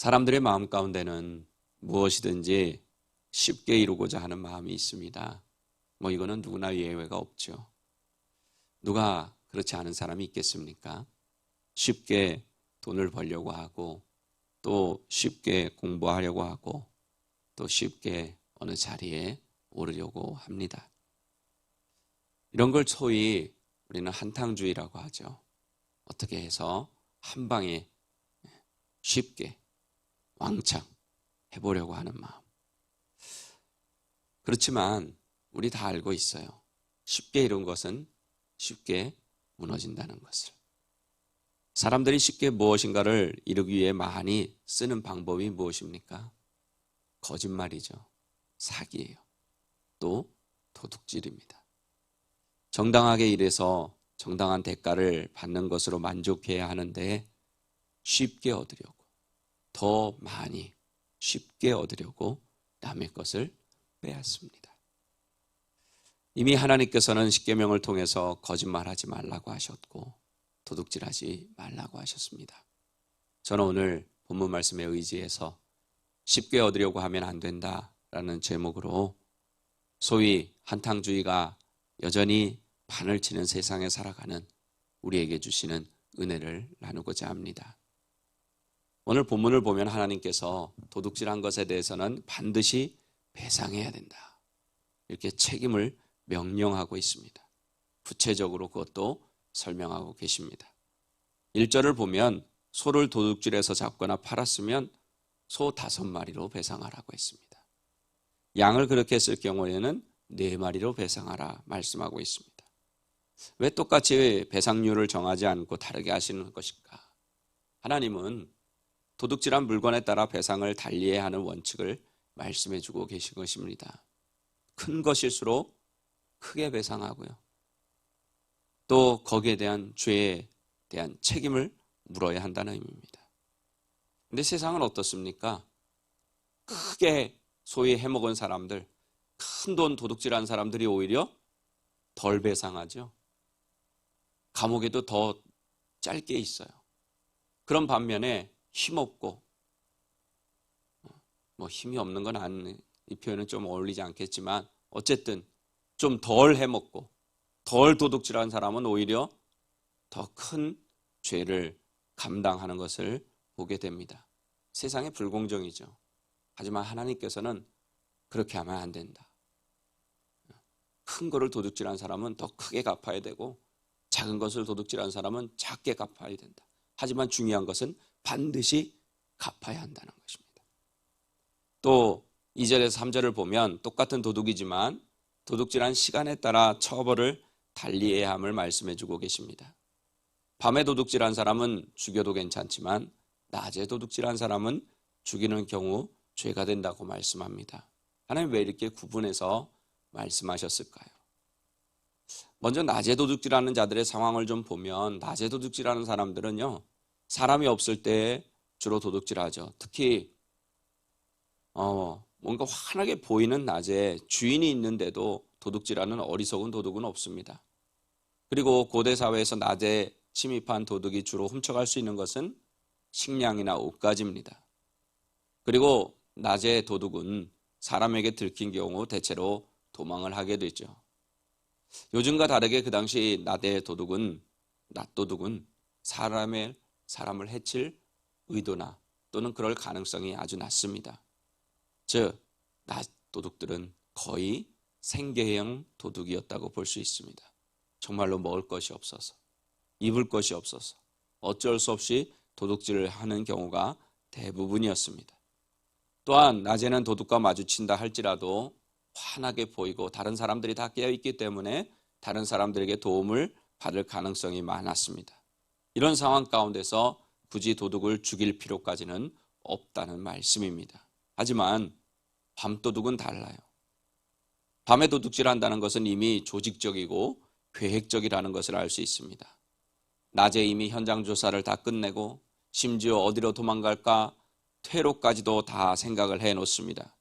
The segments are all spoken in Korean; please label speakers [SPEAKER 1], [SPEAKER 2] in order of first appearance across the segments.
[SPEAKER 1] 사람들의 마음 가운데는 무엇이든지 쉽게 이루고자 하는 마음이 있습니다. 이거는 누구나 예외가 없죠. 누가 그렇지 않은 사람이 있겠습니까? 쉽게 돈을 벌려고 하고, 또 쉽게 공부하려고 하고, 또 쉽게 어느 자리에 오르려고 합니다. 이런 걸 소위 우리는 한탕주의라고 하죠. 어떻게 해서 한 방에 쉽게 왕창 해보려고 하는 마음. 그렇지만 우리 다 알고 있어요. 쉽게 이룬 것은 쉽게 무너진다는 것을. 사람들이 쉽게 무엇인가를 이루기 위해 많이 쓰는 방법이 무엇입니까? 거짓말이죠. 사기예요. 또 도둑질입니다. 정당하게 일해서 정당한 대가를 받는 것으로 만족해야 하는데 쉽게 얻으려고, 더 많이 쉽게 얻으려고 남의 것을 빼앗습니다. 이미 하나님께서는 십계명을 통해서 거짓말하지 말라고 하셨고 도둑질하지 말라고 하셨습니다. 저는 오늘 본문 말씀에 의지해서 쉽게 얻으려고 하면 안 된다라는 제목으로 소위 한탕주의가 여전히 판을 치는 세상에 살아가는 우리에게 주시는 은혜를 나누고자 합니다. 오늘 본문을 보면 하나님께서 도둑질한 것에 대해서는 반드시 배상해야 된다, 이렇게 책임을 명령하고 있습니다. 구체적으로 그것도 설명하고 계십니다. 1절을 보면 소를 도둑질해서 잡거나 팔았으면 소 5마리로 배상하라고 했습니다. 양을 그렇게 했을 경우에는 4마리로 배상하라 말씀하고 있습니다. 왜 똑같이 배상률을 정하지 않고 다르게 하시는 것일까? 하나님은 도둑질한 물건에 따라 배상을 달리해야 하는 원칙을 말씀해 주고 계신 것입니다. 큰 것일수록 크게 배상하고요, 또 거기에 대한 죄에 대한 책임을 물어야 한다는 의미입니다. 그런데 세상은 어떻습니까? 크게 소위 해먹은 사람들, 큰 돈 도둑질한 사람들이 오히려 덜 배상하죠. 감옥에도 더 짧게 있어요. 그런 반면에 힘없고, 힘이 없는 건 이 표현은 좀 어울리지 않겠지만 어쨌든 좀 덜 해먹고 덜 도둑질한 사람은 오히려 더 큰 죄를 감당하는 것을 보게 됩니다. 세상의 불공정이죠. 하지만 하나님께서는 그렇게 하면 안 된다. 큰 거를 도둑질한 사람은 더 크게 갚아야 되고 작은 것을 도둑질한 사람은 작게 갚아야 된다. 하지만 중요한 것은 반드시 갚아야 한다는 것입니다. 또 2절에서 3절을 보면 똑같은 도둑이지만 도둑질한 시간에 따라 처벌을 달리해야 함을 말씀해 주고 계십니다. 밤에 도둑질한 사람은 죽여도 괜찮지만 낮에 도둑질한 사람은 죽이는 경우 죄가 된다고 말씀합니다. 하나님 왜 이렇게 구분해서 말씀하셨을까요? 먼저 낮에 도둑질하는 자들의 상황을 좀 보면 낮에 도둑질하는 사람들은요, 사람이 없을 때 주로 도둑질하죠. 특히 뭔가 환하게 보이는 낮에 주인이 있는데도 도둑질하는 어리석은 도둑은 없습니다. 그리고 고대 사회에서 낮에 침입한 도둑이 주로 훔쳐갈 수 있는 것은 식량이나 옷가지입니다. 그리고 낮에 도둑은 사람에게 들킨 경우 대체로 도망을 하게 되죠. 요즘과 다르게 그 당시 낮의 도둑은 사람을 해칠 의도나 또는 그럴 가능성이 아주 낮습니다. 즉, 낮 도둑들은 거의 생계형 도둑이었다고 볼 수 있습니다. 정말로 먹을 것이 없어서, 입을 것이 없어서 어쩔 수 없이 도둑질을 하는 경우가 대부분이었습니다. 또한 낮에는 도둑과 마주친다 할지라도 환하게 보이고 다른 사람들이 다 깨어있기 때문에 다른 사람들에게 도움을 받을 가능성이 많았습니다. 이런 상황 가운데서 굳이 도둑을 죽일 필요까지는 없다는 말씀입니다. 하지만 밤도둑은 달라요. 밤에 도둑질한다는 것은 이미 조직적이고 계획적이라는 것을 알 수 있습니다. 낮에 이미 현장 조사를 다 끝내고 심지어 어디로 도망갈까 퇴로까지도 다 생각을 해놓습니다.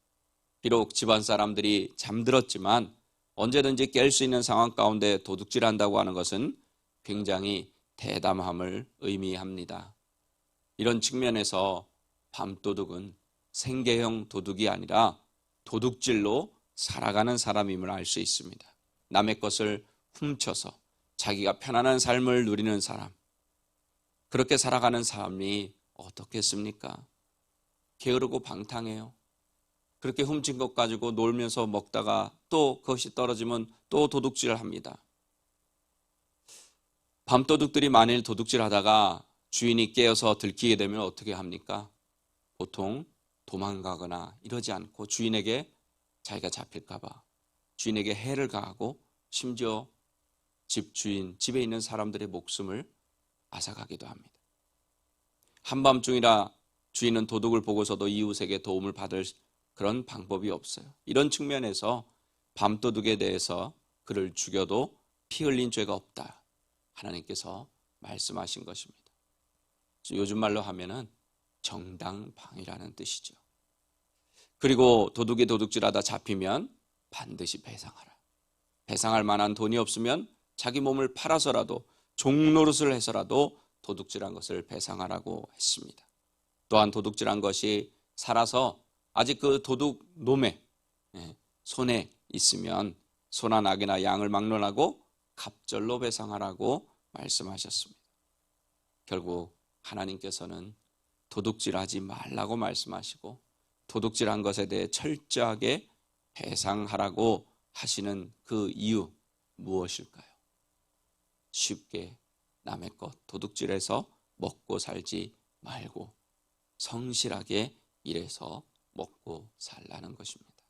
[SPEAKER 1] 비록 집안 사람들이 잠들었지만 언제든지 깰 수 있는 상황 가운데 도둑질한다고 하는 것은 굉장히 대담함을 의미합니다. 이런 측면에서 밤도둑은 생계형 도둑이 아니라 도둑질로 살아가는 사람임을 알 수 있습니다. 남의 것을 훔쳐서 자기가 편안한 삶을 누리는 사람, 그렇게 살아가는 사람이 어떻겠습니까? 게으르고 방탕해요. 그렇게 훔친 것 가지고 놀면서 먹다가 또 그것이 떨어지면 또 도둑질을 합니다. 밤도둑들이 만일 도둑질하다가 주인이 깨어서 들키게 되면 어떻게 합니까? 보통 도망가거나 이러지 않고 주인에게 자기가 잡힐까 봐 주인에게 해를 가하고 심지어 집에 있는 사람들의 목숨을 앗아가기도 합니다. 한밤중이라 주인은 도둑을 보고서도 이웃에게 도움을 받을 그런 방법이 없어요. 이런 측면에서 밤도둑에 대해서 그를 죽여도 피 흘린 죄가 없다. 하나님께서 말씀하신 것입니다. 요즘 말로 하면은 정당방위라는 뜻이죠. 그리고 도둑이 도둑질하다 잡히면 반드시 배상하라. 배상할 만한 돈이 없으면 자기 몸을 팔아서라도 종노릇을 해서라도 도둑질한 것을 배상하라고 했습니다. 또한 도둑질한 것이 살아서 아직 그 도둑 놈의 손에 있으면 소나 낙이나 양을 막론하고 갑절로 배상하라고 말씀하셨습니다. 결국 하나님께서는 도둑질하지 말라고 말씀하시고 도둑질한 것에 대해 철저하게 배상하라고 하시는 그 이유 무엇일까요? 쉽게 남의 것 도둑질해서 먹고 살지 말고 성실하게 일해서 먹고 살라는 것입니다.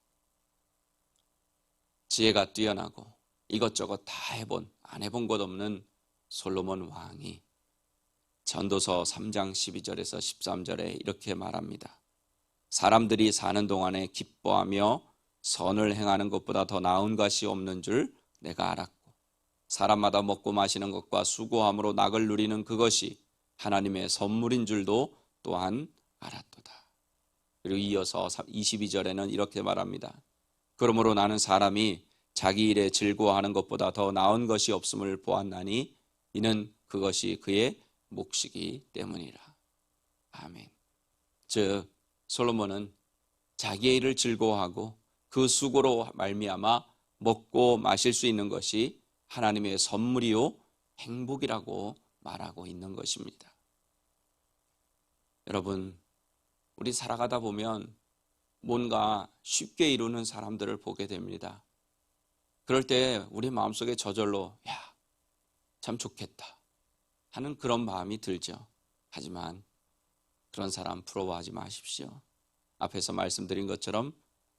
[SPEAKER 1] 지혜가 뛰어나고 이것저것 다 안 해본 것 없는 솔로몬 왕이 전도서 3장 12절에서 13절에 이렇게 말합니다. 사람들이 사는 동안에 기뻐하며 선을 행하는 것보다 더 나은 것이 없는 줄 내가 알았고 사람마다 먹고 마시는 것과 수고함으로 낙을 누리는 그것이 하나님의 선물인 줄도 또한 알았도다. 그리고 이어서 22절에는 이렇게 말합니다. 그러므로 나는 사람이 자기 일에 즐거워하는 것보다 더 나은 것이 없음을 보았나니 이는 그것이 그의 몫이기 때문이라. 아멘. 즉 솔로몬은 자기의 일을 즐거워하고 그 수고로 말미암아 먹고 마실 수 있는 것이 하나님의 선물이요 행복이라고 말하고 있는 것입니다. 여러분, 우리 살아가다 보면 뭔가 쉽게 이루는 사람들을 보게 됩니다. 그럴 때 우리 마음속에 저절로 참 좋겠다 하는 그런 마음이 들죠. 하지만 그런 사람 부러워하지 마십시오. 앞에서 말씀드린 것처럼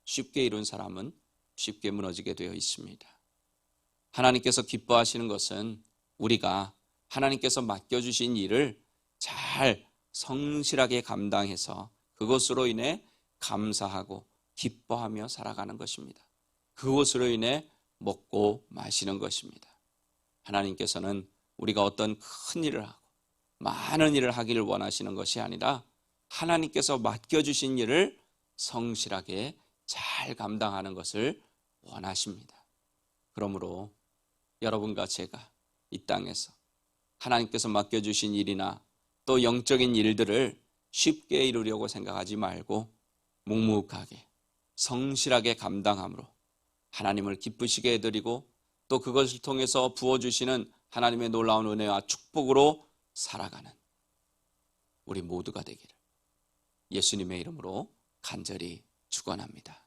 [SPEAKER 1] 쉽게 이룬 사람은 쉽게 무너지게 되어 있습니다. 하나님께서 기뻐하시는 것은 우리가 하나님께서 맡겨주신 일을 잘 성실하게 감당해서 그것으로 인해 감사하고 기뻐하며 살아가는 것입니다. 그것으로 인해 먹고 마시는 것입니다. 하나님께서는 우리가 어떤 큰 일을 하고 많은 일을 하기를 원하시는 것이 아니라 하나님께서 맡겨주신 일을 성실하게 잘 감당하는 것을 원하십니다. 그러므로 여러분과 제가 이 땅에서 하나님께서 맡겨주신 일이나 또 영적인 일들을 쉽게 이루려고 생각하지 말고 묵묵하게 성실하게 감당함으로 하나님을 기쁘시게 해드리고 또 그것을 통해서 부어주시는 하나님의 놀라운 은혜와 축복으로 살아가는 우리 모두가 되기를 예수님의 이름으로 간절히 축원합니다.